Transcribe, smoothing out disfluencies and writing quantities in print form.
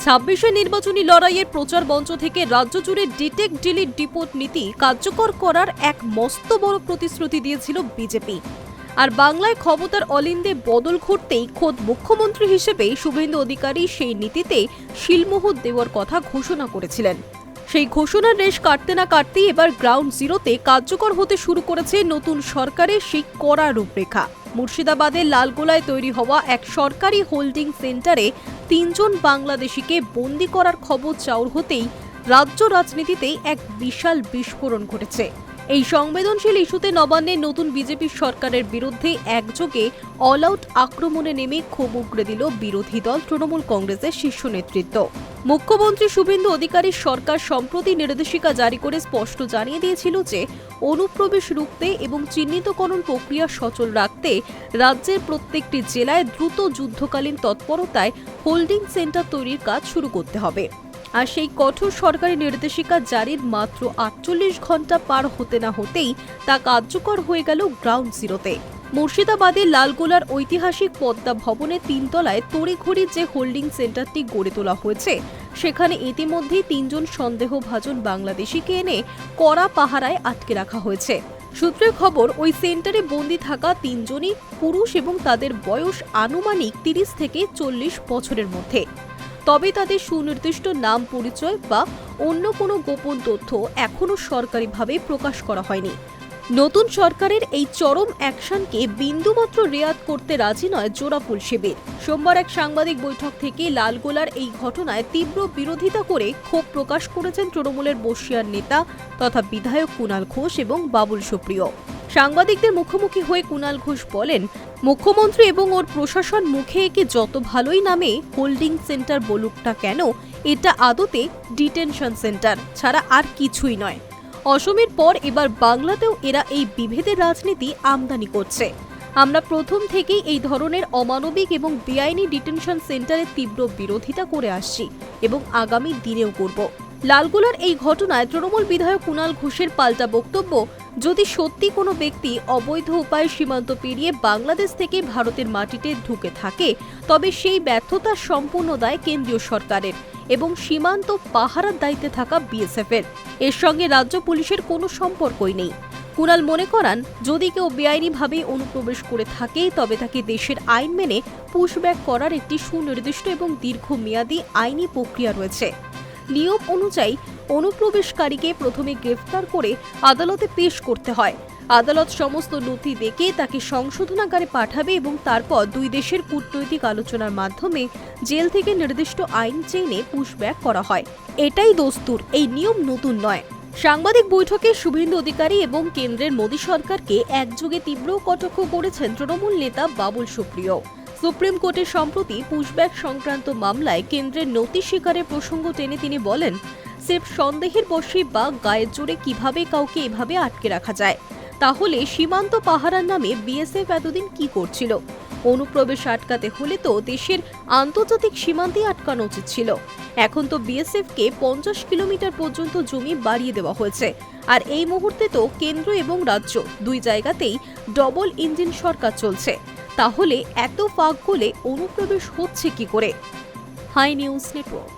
ছাব্বিশে নির্বাচনী লড়াইয়ের প্রচার মঞ্চ থেকে রাজ্য জুড়ে ডিটেক্ট ডিলিট ডিপোর্ট নীতি কার্যকর করার এক মস্ত বড় প্রতিশ্রুতি দিয়েছিল বিজেপি। আর বাংলায় ক্ষমতার অলিন্দে বদল ঘটতেই খোদ মুখ্যমন্ত্রী হিসেবে শুভেন্দু অধিকারী সেই নীতিতে শিলমোহর দেওয়ার কথা ঘোষণা করেছিলেন। সেই ঘোষণার রেশ কাটতে না কাটতেই এবার গ্রাউন্ড জিরোতে কার্যকর হতে শুরু করেছে নতুন সরকারের সেই কড়া রূপরেখা। মুর্শিদাবাদের লালগোলায় তৈরি হওয়া এক সরকারি হোল্ডিং সেন্টারে ৩ জন বাংলাদেশিকে বন্দী করার খবর চাউর হতেই রাজ্য রাজনীতিতে এক বিশাল বিস্ফোরণ ঘটেছে। এই সংবেদনশীল ইস্যুতে নবান্নের নতুন বিজেপি সরকারের বিরুদ্ধে একযোগে অল আউট আক্রমণে নেমে ক্ষোভ উগরে দিল বিরোধী দল তৃণমূল কংগ্রেসের শীর্ষ নেতৃত্ব। মুখ্যমন্ত্রী শুভেন্দু অধিকারীর সরকার সম্প্রতি নির্দেশিকা জারি করে স্পষ্ট জানিয়ে দিয়েছিল যে অনুপ্রবেশ রুখতে এবং চিহ্নিতকরণ প্রক্রিয়া সচল রাখতে রাজ্যের প্রত্যেকটি জেলায় দ্রুত যুদ্ধকালীন তৎপরতায় হোল্ডিং সেন্টার তৈরির কাজ শুরু করতে হবে। আর সেই কঠোর সরকারি নির্দেশিকা জারির মাত্র ৪৮ ঘন্টা পার হতে না হতেই তা কার্যকর হয়ে গেল গ্রাউন্ড জিরোতে। মুর্শিদাবাদের লালগোলার ঐতিহাসিক পদ্মা ভবনের ৩ তলায় তড়িঘড়ি যে হোল্ডিং সেন্টারটি গড়ে তোলা হয়েছে সেখানে ইতিমধ্যেই ৩ জন সন্দেহভাজন বাংলাদেশিকে এনে কড়া পাহারায় আটকে রাখা হয়েছে। সূত্রের খবর, ওই সেন্টারে বন্দী থাকা ৩ জনই পুরুষ এবং তাদের বয়স আনুমানিক ৩০ থেকে ৪০ বছরের মধ্যে। তবে তাদের সুনির্দিষ্ট নাম, পরিচয় বা অন্য কোনো গোপন তথ্য এখনও সরকারিভাবে প্রকাশ করা হয়নি। নতুন সরকারের এই চরম অ্যাকশনকে বিন্দুমাত্র রেয়াত করতে রাজি নয় জোড়াফুল শিবির। সোমবার এক সাংবাদিক বৈঠক থেকে লালগোলার এই ঘটনায় তীব্র বিরোধিতা করে ক্ষোভ প্রকাশ করেছেন তৃণমূলের বর্ষিয়ান নেতা তথা বিধায়ক কুণাল ঘোষ এবং বাবুল সুপ্রিয়। সাংবাদিকদের মুখোমুখি হয়ে কুণাল ঘোষ বলেন, মুখ্যমন্ত্রী এবং ওর প্রশাসন মুখে একে যত ভালোই নামে হোল্ডিং সেন্টার বলুক না কেন, এটা আদতে ডিটেনশন সেন্টার ছাড়া আর কিছুই নয়। অসমের পর এবার বাংলাতেও এরা এই বিভেদের রাজনীতি আমদানি করছে। আমরা প্রথম থেকেই এই ধরনের অমানবিক এবং বেআইনি ডিটেনশন সেন্টারের তীব্র বিরোধিতা করে আসছি এবং আগামী দিনেও করব। লালগোলার এই ঘটনায় তৃণমূল বিধায়ক কুণাল ঘোষের পাল্টা বক্তব্য, যদি সত্যি কোনো ব্যক্তি অবৈধ উপায়ে সীমান্ত পেরিয়ে বাংলাদেশ থেকে ভারতের মাটিতে ঢুকে থাকে তবে সেই ব্যর্থতার সম্পূর্ণ দায় কেন্দ্রীয় সরকারের এবং সীমান্ত পাহারার দায়িত্বে থাকা বিএসএফের। এর সঙ্গে রাজ্য পুলিশের কোনো সম্পর্কই নেই। কুণাল মনে করান, যদি কেউ বেআইনিভাবে অনুপ্রবেশ করে থাকে তবে তাকে দেশের আইন মেনে পুশব্যাক করার একটি সুনির্দিষ্ট এবং দীর্ঘমেয়াদী আইনি প্রক্রিয়া রয়েছে। নিয়ম অনুযায়ী অনুপ্রবেশকারীকে প্রথমে গ্রেফতার করে আদালতে পেশ করতে হয়। আদালত সমস্ত নথি দেখে তাকে সংশোধনাগারে পাঠাবে এবং তারপর দুই দেশের কূটনৈতিক আলোচনার মাধ্যমে জেল থেকে নির্দিষ্ট আইন চেনে পুশব্যাক করা হয়। এটাই দস্তুর, এই নিয়ম নতুন নয়। সাংবাদিক বৈঠকে শুভেন্দু অধিকারী এবং কেন্দ্রের মোদী সরকারকে একযোগে তীব্র কটাক্ষ করেছেন তৃণমূল নেতা বাবুল সুপ্রিয়। সুপ্রিম কোর্টে সম্প্রতি পুশব্যাক সংক্রান্ত মামলায় কেন্দ্রের নথি স্বীকারের প্রসঙ্গ টেনে তিনি বলেন, সির্ফ সন্দেহের বশে বা গায়ের জোরে কিভাবে কাউকে এভাবে আটকে রাখা যায়? তাহলে সীমান্ত পাহারার নামে বিএসএফ এতদিন কি করছিল? অনুপ্রবেশ আটকাতে হলে তো দেশের আন্তর্জাতিক সীমান্তে আটকানো উচিত ছিল। এখন তো বিএসএফকে 50 কিলোমিটার পর্যন্ত জমি বাড়িয়ে দেওয়া হয়েছে। আর এই মুহূর্তে তো কেন্দ্র এবং রাজ্য দুই জায়গাতেই ডবল ইঞ্জিন সরকার চলছে। তাহলে এত ফাঁক গলে অনুপ্রবেশ হচ্ছে কি করে? Hi News network.